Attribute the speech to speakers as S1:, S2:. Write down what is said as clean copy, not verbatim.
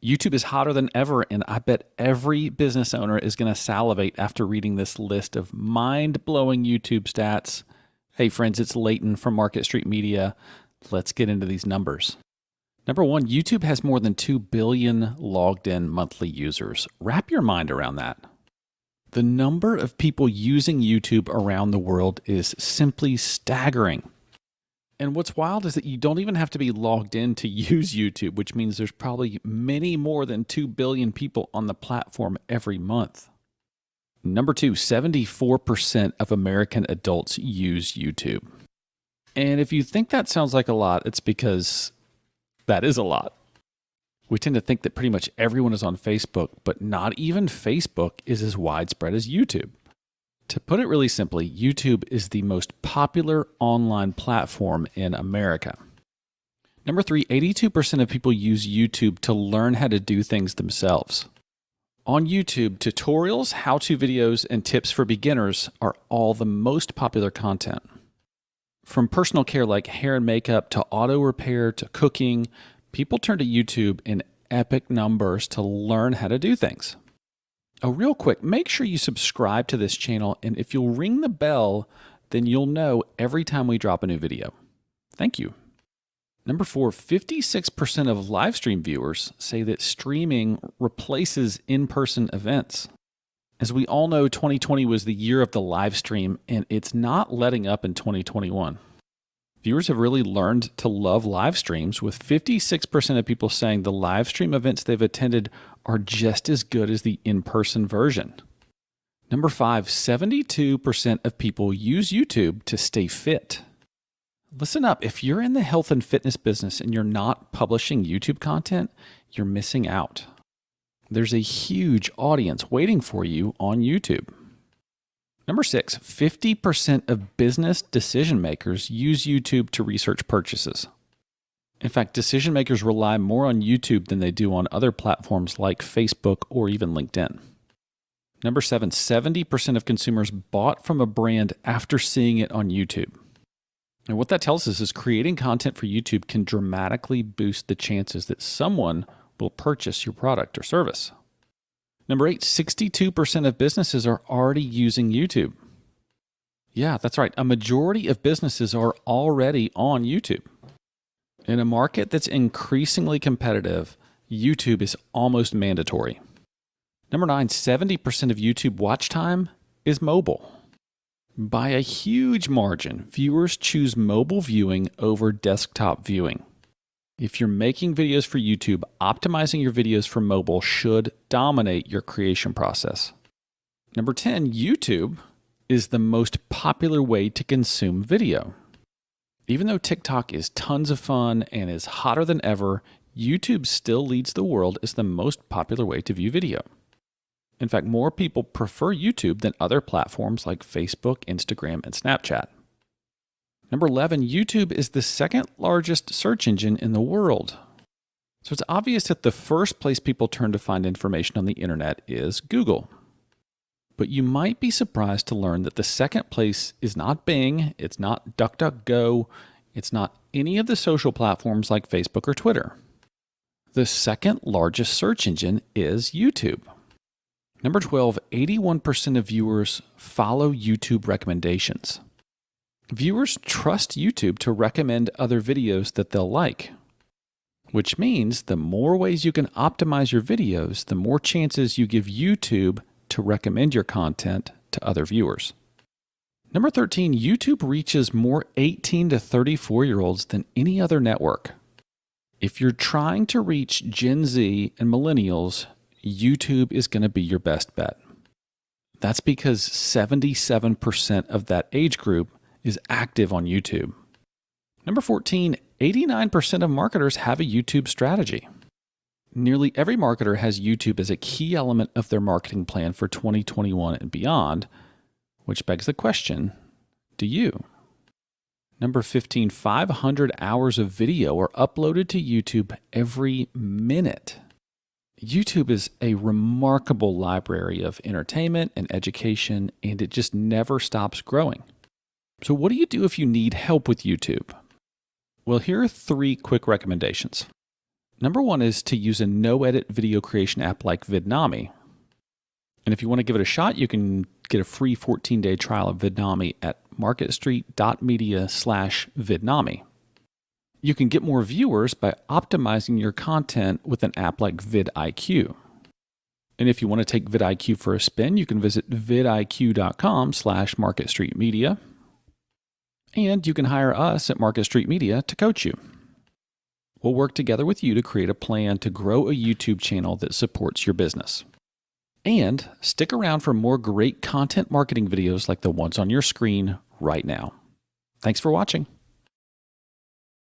S1: YouTube is hotter than ever, and I bet every business owner is going to salivate after reading this list of mind-blowing YouTube stats. Hey friends, it's Leighton from Market Street Media. Let's get into these numbers. Number one, YouTube has more than 2 billion logged in monthly users. Wrap your mind around that. The number of people using YouTube around the world is simply staggering. And what's wild is that you don't even have to be logged in to use YouTube, which means there's probably many more than 2 billion people on the platform every month. Number two, 74% of American adults use YouTube. And if you think that sounds like a lot, it's because that is a lot. We tend to think that pretty much everyone is on Facebook, but not even Facebook is as widespread as YouTube. To put it really simply, YouTube is the most popular online platform in America. Number three, 82% of people use YouTube to learn how to do things themselves. On YouTube, tutorials, how-to videos, and tips for beginners are all the most popular content. From personal care like hair and makeup to auto repair to cooking, people turn to YouTube in epic numbers to learn how to do things. Oh, real quick, make sure you subscribe to this channel, and if you'll ring the bell, then you'll know every time we drop a new video. Thank you. Number four, 56% of live stream viewers say that streaming replaces in-person events. As we all know, 2020 was the year of the live stream, and it's not letting up in 2021. Viewers have really learned to love live streams, with 56% of people saying the live stream events they've attended are just as good as the in-person version. Number five, 72% of people use YouTube to stay fit. Listen up, if you're in the health and fitness business and you're not publishing YouTube content, you're missing out. There's a huge audience waiting for you on YouTube. Number six, 50% of business decision makers use YouTube to research purchases. In fact, decision makers rely more on YouTube than they do on other platforms like Facebook or even LinkedIn. Number seven, 70% of consumers bought from a brand after seeing it on YouTube. And what that tells us is creating content for YouTube can dramatically boost the chances that someone will purchase your product or service. Number eight, 62% of businesses are already using YouTube. Yeah, that's right. A majority of businesses are already on YouTube. In a market that's increasingly competitive, YouTube is almost mandatory. Number nine, 70% of YouTube watch time is mobile. By a huge margin, viewers choose mobile viewing over desktop viewing. If you're making videos for YouTube, optimizing your videos for mobile should dominate your creation process. Number 10, YouTube is the most popular way to consume video. Even though TikTok is tons of fun and is hotter than ever, YouTube still leads the world as the most popular way to view video. In fact, more people prefer YouTube than other platforms like Facebook, Instagram, and Snapchat. Number 11, YouTube is the second largest search engine in the world. So it's obvious that the first place people turn to find information on the internet is Google. But you might be surprised to learn that the second place is not Bing, it's not DuckDuckGo, it's not any of the social platforms like Facebook or Twitter. The second largest search engine is YouTube. Number 12, 81% of viewers follow YouTube recommendations. Viewers trust YouTube to recommend other videos that they'll like, which means the more ways you can optimize your videos, the more chances you give YouTube to recommend your content to other viewers. Number 13, YouTube reaches more 18 to 34-year-olds than any other network. If you're trying to reach Gen Z and Millennials, YouTube is going to be your best bet. That's because 77% of that age group is active on YouTube. Number 14, 89% of marketers have a YouTube strategy. Nearly every marketer has YouTube as a key element of their marketing plan for 2021 and beyond, which begs the question, do you? Number 15, 500 hours of video are uploaded to YouTube every minute. YouTube is a remarkable library of entertainment and education, and it just never stops growing. So what do you do if you need help with YouTube? Well, here are 3 quick recommendations. Number one is to use a no-edit video creation app like Vidnami. And if you want to give it a shot, you can get a free 14-day trial of Vidnami at marketstreet.media/Vidnami. You can get more viewers by optimizing your content with an app like vidIQ. And if you want to take vidIQ for a spin, you can visit vidiq.com/marketstreetmedia. And you can hire us at Market Street Media to coach you. We'll work together with you to create a plan to grow a YouTube channel that supports your business. And stick around for more great content marketing videos like the ones on your screen right now. Thanks for watching.